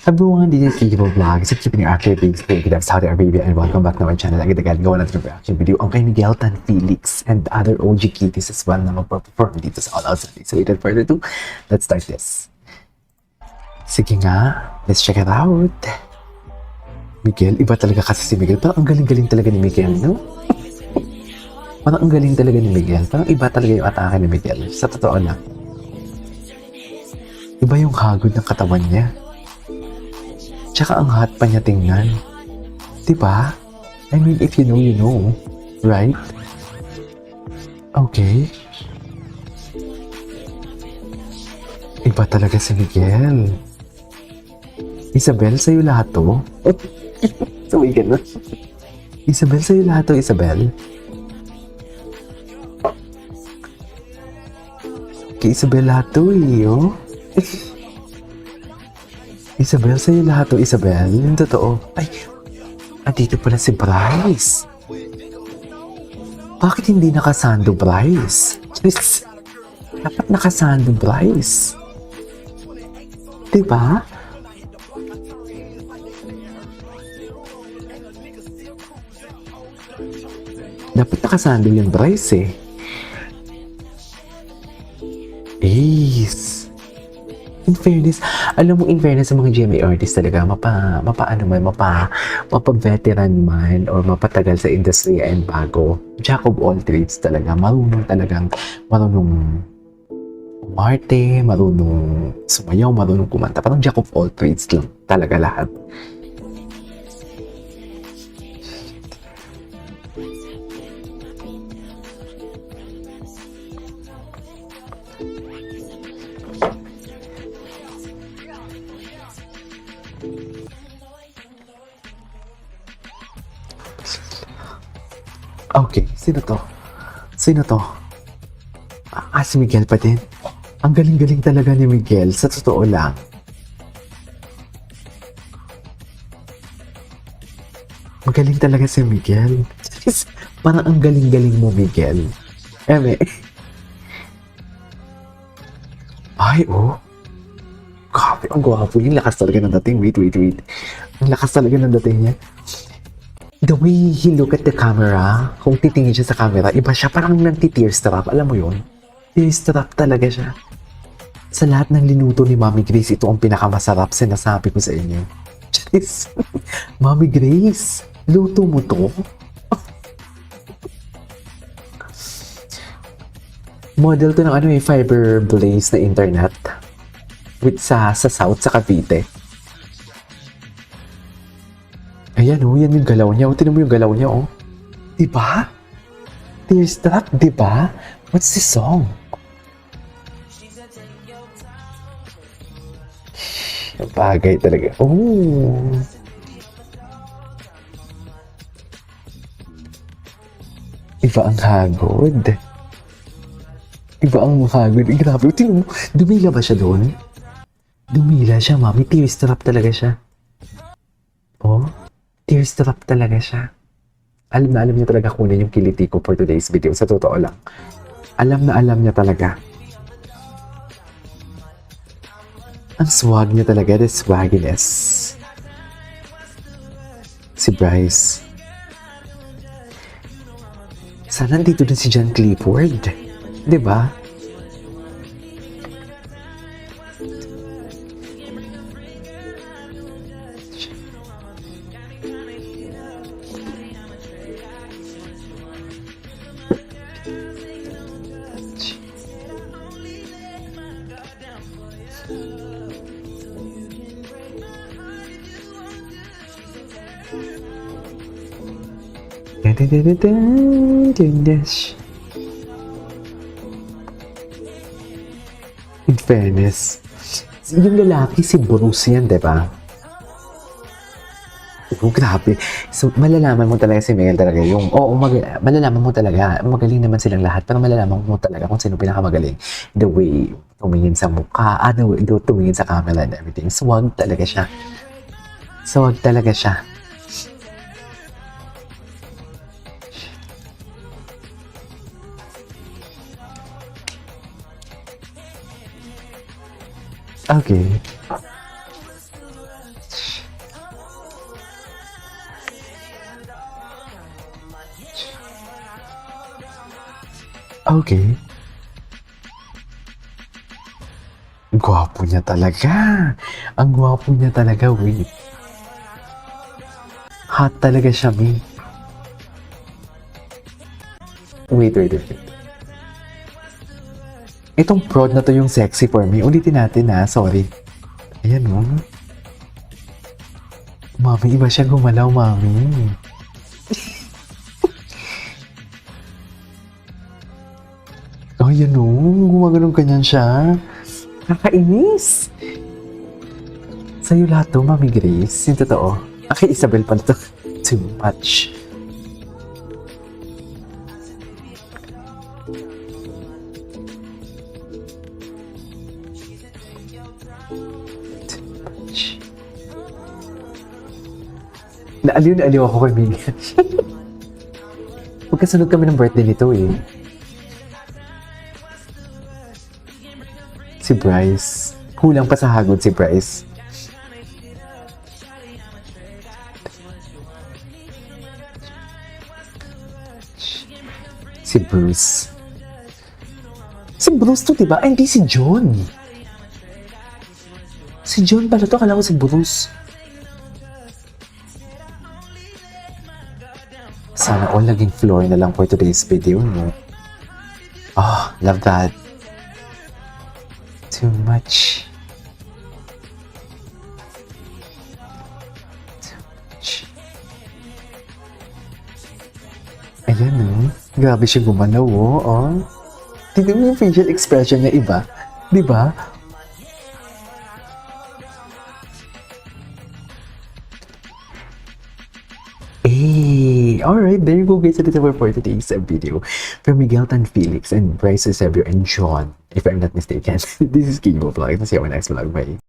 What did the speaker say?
Everyone, this is Evil Vlog. So keeping your activities big of Saudi Arabia and welcome back to our channel. Agad gawa natin reaction video ang kay Miguel Tan Felix and other OG kitties as well na magpa-perform dito sa All Out Sunday. So without further ado, let's start this. Sige nga, let's check it out. Miguel, iba talaga kasi si Miguel. Parang ang galing-galing talaga ni Miguel, no? Parang ang galing talaga ni Miguel. Parang iba talaga yung atake ni Miguel. Sa totoo lang. Iba yung hagod ng katawan niya. Tsaka ang hot pa niya tingnan. Diba? I mean, if you know, you know. Right? Okay. Iba talaga si Miguel. Isabel, sa'yo lahat to? Saway ka na. Isabel, sa'yo lahat to, Isabel? Kay Isabel lahat to, oh. Isabel, sa'yo lahat to, Isabel. Yung totoo. Ay, andito pala si Bryce. Bakit hindi nakasando, Bryce? Dapat nakasando, Bryce. Diba? Dapat nakasando yung Bryce eh. Ace. In fairness, alam mo, in fairness sa mga GMA artists talaga, mapa-veteran man or mapatagal sa industry and bago. Jack of all trades talaga. Marunong umarte, marunong sumayaw, marunong kumanta. Parang jack of all trades lang talaga lahat. Okay, sino to? Sino to? Si Miguel pa din. Ang galing-galing talaga ni Miguel, sa totoo lang. Magaling talaga si Miguel. Parang ang galing-galing mo, Miguel. Eme. Ay, oh. Grabe, ang gwapo. Yung lakas talaga ng dating. Wait. Ang lakas talaga ng dating niya. The way he look at the camera, kung titingin siya sa camera, iba siya, parang nanti-tearstrap. Alam mo yun? Tearstrap talaga siya. Sa lahat ng linuto ni Mami Grace, ito ang pinakamasarap, sinasabi ko sa inyo. Jeez. Mami Grace, luto mo to? Model to ng fiber blaze na internet. With sa South, sa Cavite. Ayan yan yung galaw niya. Tinan mo yung galaw niya, oh. Diba? Tearstrap, diba? What's the song? Bagay talaga. Oh. Iba ang hagod. Iba ang hagod. Grabe. Tinan mo, dumila ba siya doon? Dumila siya, Mami. Tearstrap talaga siya. Oh. Tearstrap talaga siya. Alam na alam niya talaga kunin yung kiliti ko for today's video. Sa totoo lang. Alam na alam niya talaga. Ang swag niya talaga. The swagginess. Si Bryce. Sana nandito din si John Clifford. Diba? In fairness, yung lalaki si Bruce yan, diba? Oh, grabe. So, malalaman mo talaga si Miguel talaga yung, malalaman mo talaga, magaling naman silang lahat, pero malalaman mo talaga kung sino pinakamagaling. The way tumingin sa mukha, the way tumingin sa camera and everything. Swag talaga siya. Swag talaga siya. Okay. Okay. Gwapo niya talaga. Ang gwapo niya talaga, wait. Hot talaga siya, me. Wait. Itong prod na to yung sexy for me. Ulitin natin ha, sorry. Ayan o. Mami, iba siya gumalaw, mami. Ayan o, gumagalong kanyan siya. Nakakainis. Sa'yo lahat to, Mami Grace. Yung totoo. Kay Isabel pala to. Too much. Naaliw na aliw ako kay Miguel. Magkasunod kami ng birthday nito eh. Si Bryce. Kulang pa sa hagod si Bryce. Si Bruce. Si Bruce to, diba? Ay, hindi si John. Si John pala to. Akala ko si Bruce. Sana all naging floor na lang for today's video, no? Oh, love that. Too much. Ayan, no? Grabe siya gumalaw, oh. Tignan mo yung facial expression niya iba. Di ba? Hey, alright, there you go guys. That is our for today's video. From Miguel Tan Felix and Bryce Eusebio and John, if I'm not mistaken. This is King Vlog. See you on my next vlog. Bye.